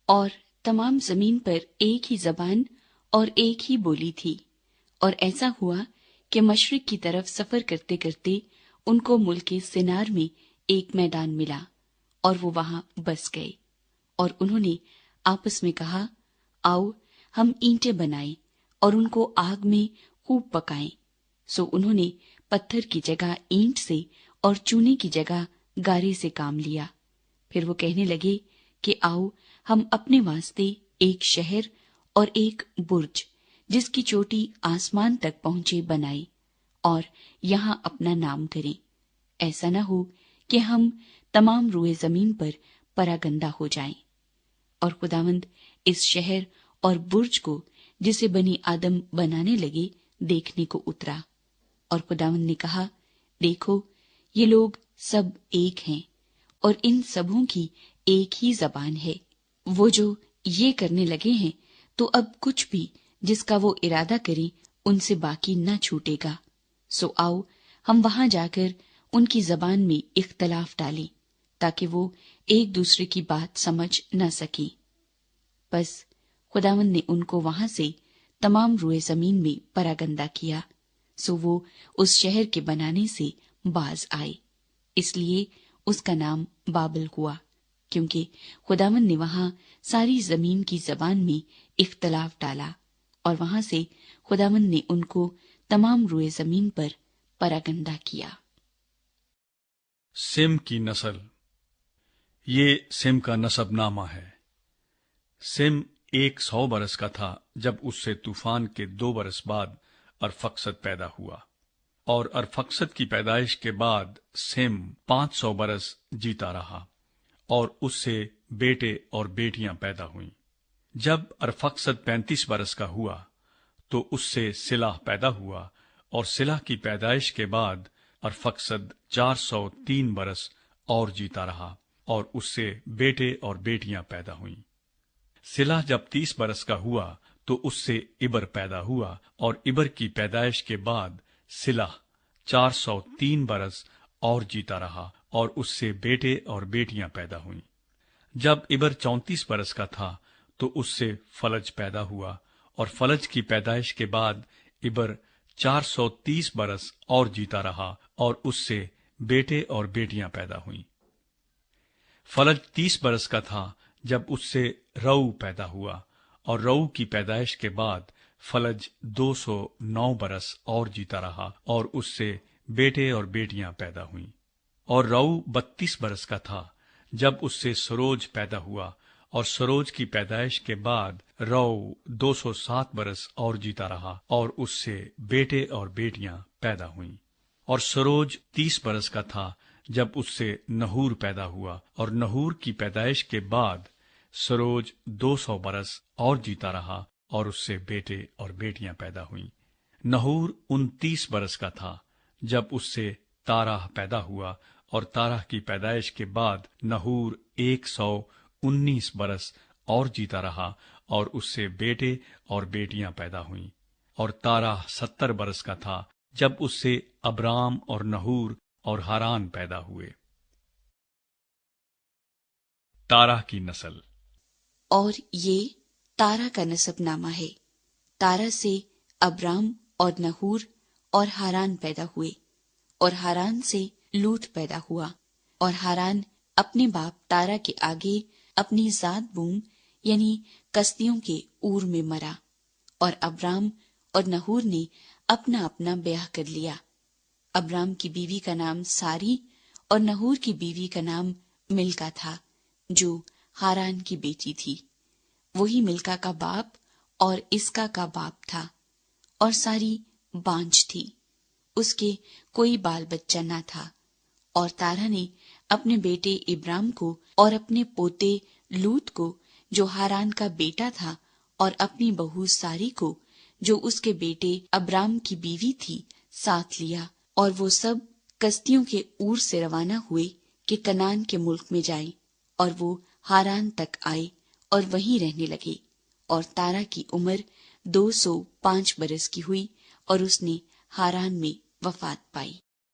اور تمام زمین پر ایک ہی زبان اور ایک ہی بولی تھی۔ اور ایسا ہوا کہ مشرق کی طرف سفر کرتے کرتے ان کو ملک سنار میں ایک میدان ملا، اور وہ وہاں بس گئے۔ اور انہوں نے آپس میں کہا، آؤ ہم اینٹیں بنائیں اور ان کو آگ میں خوب پکائیں۔ سو انہوں نے پتھر کی جگہ اینٹ سے اور چونے کی جگہ گارے سے کام لیا۔ پھر وہ کہنے لگے کہ آؤ ہم اپنے واسطے ایک شہر اور ایک برج جس کی چوٹی آسمان تک پہنچے بنائیں، اور یہاں اپنا نام کریں۔ ایسا نہ ہو کہ ہم تمام روئے زمین پر پراگندہ ہو جائیں۔ اور خداوند اس شہر اور برج کو جسے بنی آدم بنانے لگے دیکھنے کو اترا۔ اور خداوند نے کہا، دیکھو یہ لوگ سب ایک ہیں، اور ان سبوں کی ایک ہی زبان ہے۔ وہ جو یہ کرنے لگے ہیں تو اب کچھ بھی جس کا وہ ارادہ کریں ان سے باقی نہ چھوٹے گا۔ سو آؤ ہم وہاں جا کر ان کی زبان میں اختلاف ڈالیں تاکہ وہ ایک دوسرے کی بات سمجھ نہ سکیں۔ بس خداوند نے ان کو وہاں سے تمام روئے زمین میں پراگندہ کیا، سو وہ اس شہر کے بنانے سے باز آئے۔ اس لیے اس کا نام بابل ہوا، کیونکہ خداوند نے وہاں ساری زمین کی زبان میں اختلاف ڈالا، اور وہاں سے خداوند نے ان کو تمام روئے زمین پر پراگندہ کیا۔ سم کی نسل۔ یہ سم کا نسب نامہ ہے۔ سم 100 برس کا تھا جب اس سے طوفان کے 2 برس بعد ارفقسد پیدا ہوا، اور ارفقسد کی پیدائش کے بعد سم 500 برس جیتا رہا، اور اس سے بیٹے اور بیٹیاں پیدا ہوئیں۔ جب ارفقسد 35 برس کا ہوا تو اس سے سلاح پیدا ہوا، اور سلاح کی پیدائش کے بعد ارفقسد 403 برس اور جیتا رہا، اور اس سے بیٹے اور بیٹیاں پیدا ہوئیں۔ سلاح جب 30 برس کا ہوا تو اس سے ابر پیدا ہوا، اور ابر کی پیدائش کے بعد سلاح 403 برس اور جیتا رہا، اور اس سے بیٹے اور بیٹیاں پیدا ہوئیں۔ جب ابر 34 برس کا تھا تو اس سے فلج پیدا ہوا، اور فلج کی پیدائش کے بعد ابر 430 برس اور جیتا رہا، اور اس سے بیٹے اور بیٹیاں پیدا ہوئیں۔ فلج 30 برس کا تھا جب اس سے رعو پیدا ہوا، اور رعو کی پیدائش کے بعد فلج 209 برس اور جیتا رہا، اور اس سے بیٹے اور بیٹیاں پیدا ہوئیں۔ اور رعو 32 برس کا تھا جب اس سے سروج پیدا ہوا، اور سروج کی پیدائش کے بعد رعو 207 برس اور جیتا رہا، اور اس سے بیٹے اور بیٹیاں پیدا ہوئیں۔ اور سروج 30 برس کا تھا جب اس سے نحور پیدا ہوا، اور نحور کی پیدائش کے بعد سروج 200 برس اور جیتا رہا، اور اس سے بیٹے اور بیٹیاں پیدا ہوئیں۔ نحور 29 برس کا تھا جب اس سے تارح پیدا ہوا، اور تارح کی پیدائش کے بعد نحور 119 برس اور جیتا رہا، اور اس سے بیٹے اور بیٹیاں پیدا ہوئیں۔ اور تارح 70 برس کا تھا جب اس سے ابرام اور نحور اور ہاران پیدا ہوئے۔ تارح کی نسل۔ اور یہ تارا کا نسب نامہ ہے۔ تارا سے ابرام اور نحور اور ہاران پیدا ہوئے، اور ہاران سے لوط پیدا ہوا، اور ہاران اپنے باپ تارا کے آگے اپنی ذات بوم یعنی کسدیوں کے اور میں مرا۔ اور ابرام اور نحور نے اپنا اپنا بیاہ کر لیا۔ ابرام کی بیوی کا نام ساری اور نحور کی بیوی کا نام ملکا تھا، جو ہاران کی بیٹی تھی۔ وہی ملکا کا باپ اور اسکا کا باپ تھا۔ اور ساری بانجھ تھی، اس کے کوئی بال بچہ نہ تھا۔ اور تارا نے اپنے بیٹے ابرام کو اور اپنے پوتے لوط کو جو ہاران کا بیٹا تھا، اور اپنی بہو ساری کو جو اس کے بیٹے ابرام کی بیوی تھی ساتھ لیا، اور وہ سب کسدیوں کے اور سے روانہ ہوئے کہ کنعان کے ملک میں جائیں، اور وہ ہاران تک آئے اور وہیں رہنے لگے۔ اور تارا کی عمر 205 برس کی ہوئی، اور اس نے ہاران میں وفات پائی۔